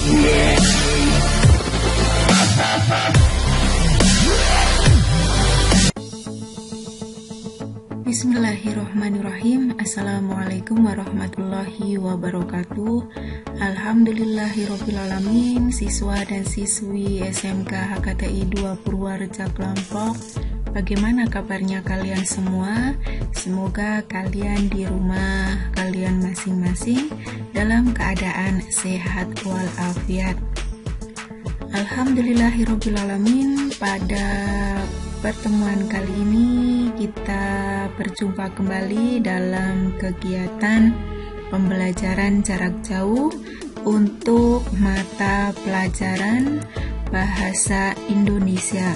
Bismillahirrohmanirrohim. Assalamualaikum warahmatullahi wabarakatuh. Alhamdulillahirobbilalamin. Siswa dan siswi SMK HKTI 2 Purwareja Kelompok, bagaimana kabarnya kalian semua? Semoga kalian di rumah kalian masing-masing dalam keadaan sehat walafiat. Alhamdulillahirobbilalamin. Pada pertemuan kali ini kita berjumpa kembali dalam kegiatan pembelajaran jarak jauh untuk mata pelajaran Bahasa Indonesia.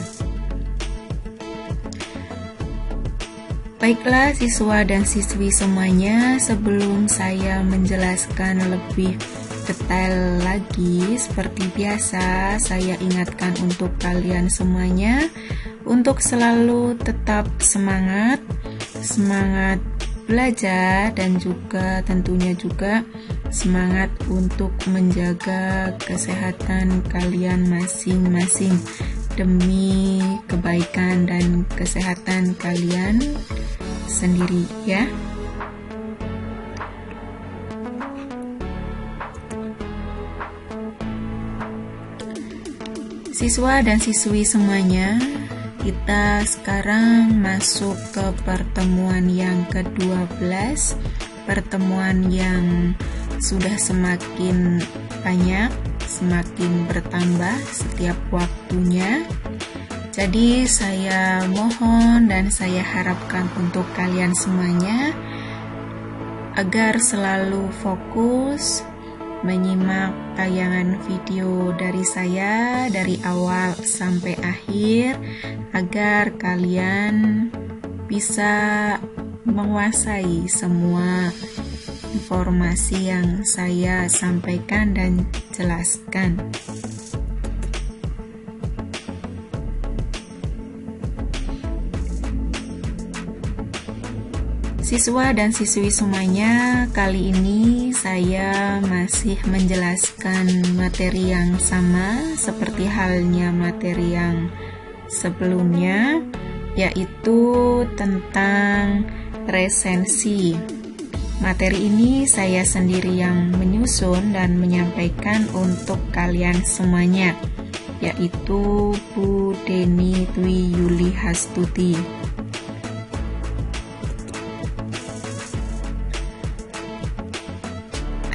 Baiklah siswa dan siswi semuanya, sebelum saya menjelaskan lebih detail lagi, seperti biasa saya ingatkan untuk kalian semuanya untuk selalu tetap semangat belajar, dan juga tentunya juga semangat untuk menjaga kesehatan kalian masing-masing demi kebaikan dan kesehatan kalian sendiri ya. Siswa dan siswi semuanya, kita sekarang masuk ke pertemuan yang ke-12, pertemuan yang sudah semakin banyak, semakin bertambah setiap waktunya. Jadi saya mohon dan saya harapkan untuk kalian semuanya agar selalu fokus menyimak tayangan video dari saya dari awal sampai akhir, agar kalian bisa menguasai semua informasi yang saya sampaikan dan jelaskan. Siswa dan siswi semuanya, kali ini saya masih menjelaskan materi yang sama seperti halnya materi yang sebelumnya, yaitu tentang resensi. Materi ini saya sendiri yang menyusun dan menyampaikan untuk kalian semuanya, yaitu Bu Deni Dwi Yuli Hastuti.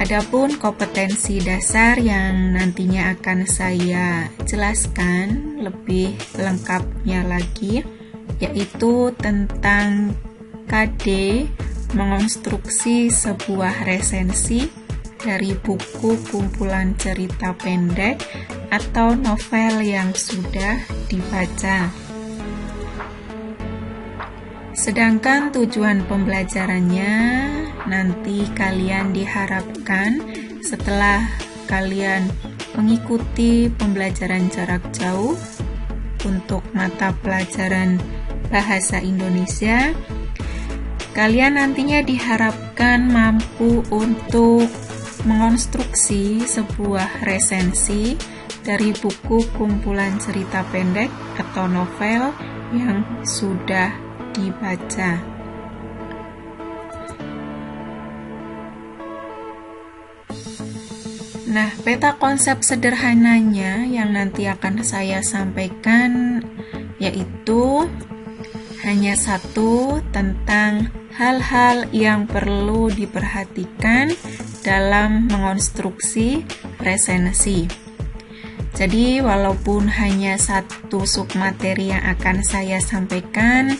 Adapun kompetensi dasar yang nantinya akan saya jelaskan lebih lengkapnya lagi, yaitu tentang KD mengonstruksi sebuah resensi dari buku kumpulan cerita pendek atau novel yang sudah dibaca. Sedangkan tujuan pembelajarannya, nanti kalian diharapkan setelah kalian mengikuti pembelajaran jarak jauh untuk mata pelajaran Bahasa Indonesia, kalian nantinya diharapkan mampu untuk mengonstruksi sebuah resensi dari buku kumpulan cerita pendek atau novel yang sudah dibaca. Nah, peta konsep sederhananya yang nanti akan saya sampaikan yaitu hanya satu, tentang hal-hal yang perlu diperhatikan dalam mengonstruksi resensi. Jadi, walaupun hanya satu submateri yang akan saya sampaikan,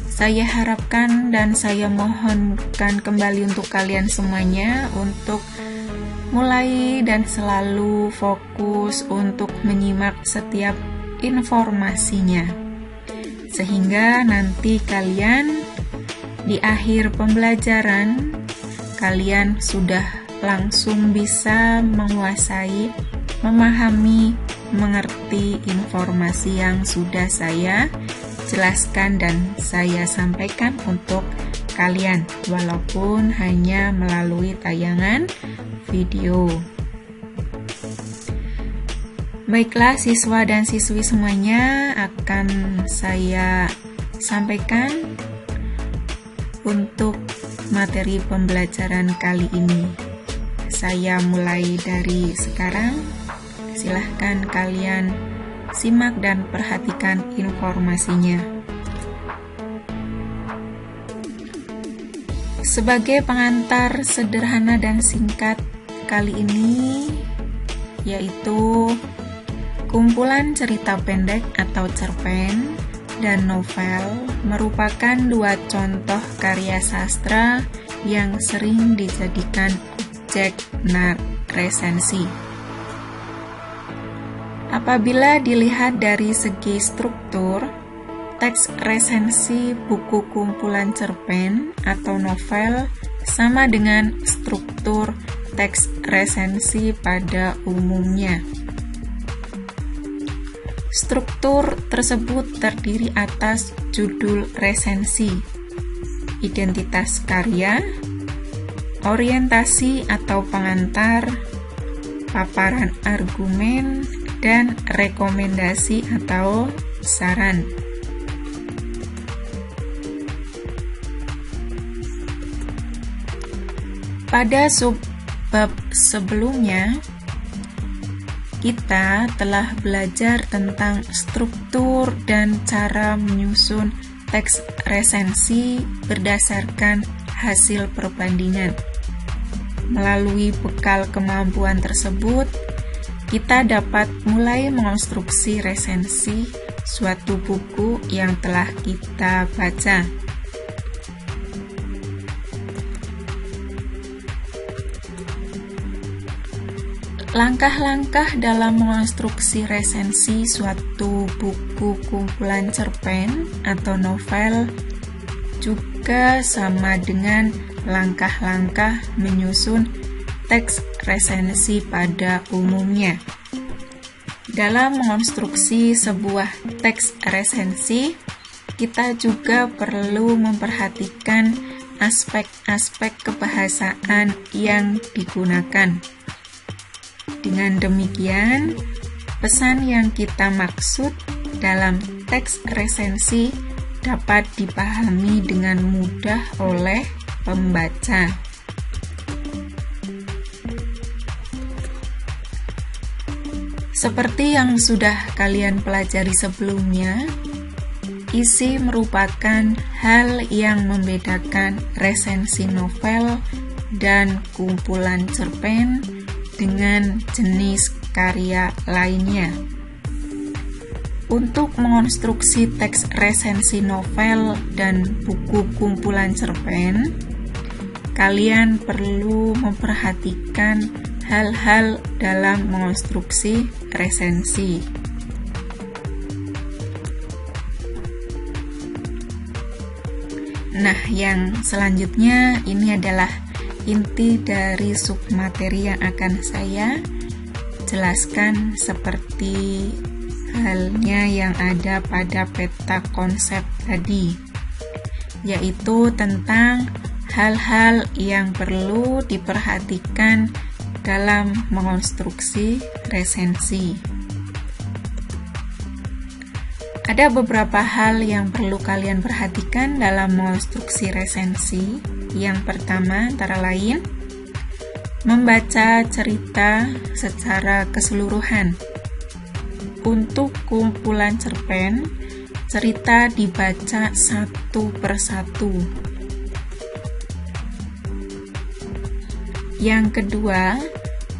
saya harapkan dan saya mohonkan kembali untuk kalian semuanya untuk mulai dan selalu fokus untuk menyimak setiap informasinya, sehingga nanti kalian di akhir pembelajaran kalian sudah langsung bisa menguasai, memahami, mengerti informasi yang sudah saya jelaskan dan saya sampaikan untuk kalian, walaupun hanya melalui tayangan video. Baiklah siswa dan siswi semuanya, akan saya sampaikan untuk materi pembelajaran kali ini. Saya mulai dari sekarang, silahkan kalian simak dan perhatikan informasinya. Sebagai pengantar sederhana dan singkat kali ini, yaitu kumpulan cerita pendek atau cerpen dan novel merupakan dua contoh karya sastra yang sering dijadikan objek resensi. Apabila dilihat dari segi struktur, teks resensi buku kumpulan cerpen atau novel sama dengan struktur teks resensi pada umumnya. Struktur tersebut terdiri atas judul resensi, identitas karya, orientasi atau pengantar, paparan argumen, dan rekomendasi atau saran. Pada subbab sebelumnya, kita telah belajar tentang struktur dan cara menyusun teks resensi berdasarkan hasil perbandingan. Melalui bekal kemampuan tersebut, kita dapat mulai mengonstruksi resensi suatu buku yang telah kita baca. Langkah-langkah dalam mengonstruksi resensi suatu buku kumpulan cerpen atau novel juga sama dengan langkah-langkah menyusun teks resensi pada umumnya. Dalam mengonstruksi sebuah teks resensi, kita juga perlu memperhatikan aspek-aspek kebahasaan yang digunakan. Dengan demikian, pesan yang kita maksud dalam teks resensi dapat dipahami dengan mudah oleh pembaca. Seperti yang sudah kalian pelajari sebelumnya, isi merupakan hal yang membedakan resensi novel dan kumpulan cerpen dengan jenis karya lainnya. Untuk mengonstruksi teks resensi novel dan buku kumpulan cerpen, kalian perlu memperhatikan hal-hal dalam mengonstruksi resensi. Nah, yang selanjutnya ini adalah inti dari submateri yang akan saya jelaskan seperti halnya yang ada pada peta konsep tadi, yaitu tentang hal-hal yang perlu diperhatikan dalam mengonstruksi resensi. Ada beberapa hal yang perlu kalian perhatikan dalam mengonstruksi resensi. Yang pertama antara lain, membaca cerita secara keseluruhan. Untuk kumpulan cerpen, cerita dibaca satu persatu. Yang kedua,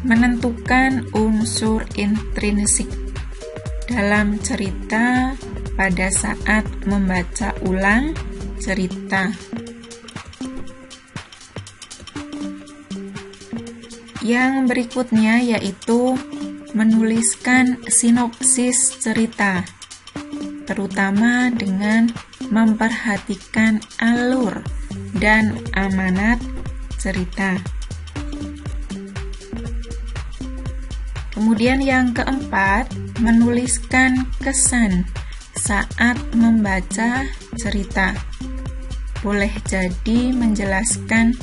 menentukan unsur intrinsik dalam cerita pada saat membaca ulang cerita. Yang berikutnya yaitu menuliskan sinopsis cerita, terutama dengan memperhatikan alur dan amanat cerita. Kemudian yang keempat, menuliskan kesan saat membaca cerita. Boleh jadi menjelaskan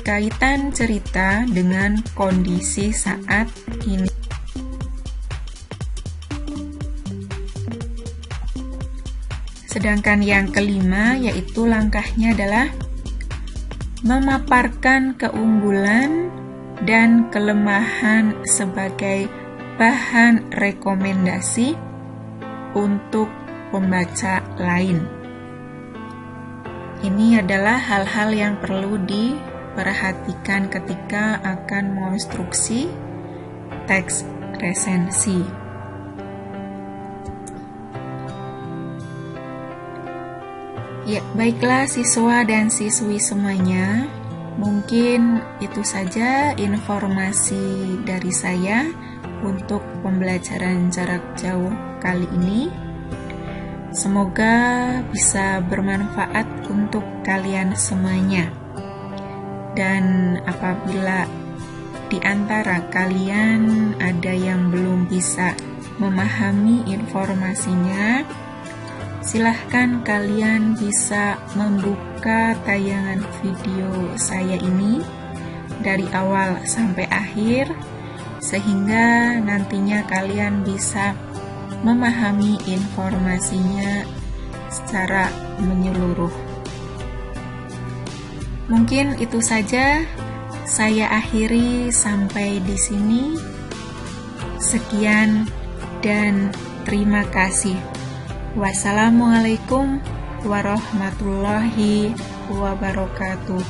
kaitan cerita dengan kondisi saat ini. Sedangkan yang kelima yaitu langkahnya adalah memaparkan keunggulan dan kelemahan sebagai bahan rekomendasi untuk pembaca lain. Ini adalah hal-hal yang perlu diperhatikan ketika akan mengonstruksi teks resensi. Ya, baiklah siswa dan siswi semuanya, mungkin itu saja informasi dari saya untuk pembelajaran jarak jauh kali ini. Semoga bisa bermanfaat untuk kalian semuanya. Dan apabila di antara kalian ada yang belum bisa memahami informasinya, silahkan kalian bisa membuka tayangan video saya ini dari awal sampai akhir, sehingga nantinya kalian bisa memahami informasinya secara menyeluruh. Mungkin itu saja, saya akhiri sampai di sini. Sekian dan terima kasih. Wassalamualaikum warahmatullahi wabarakatuh.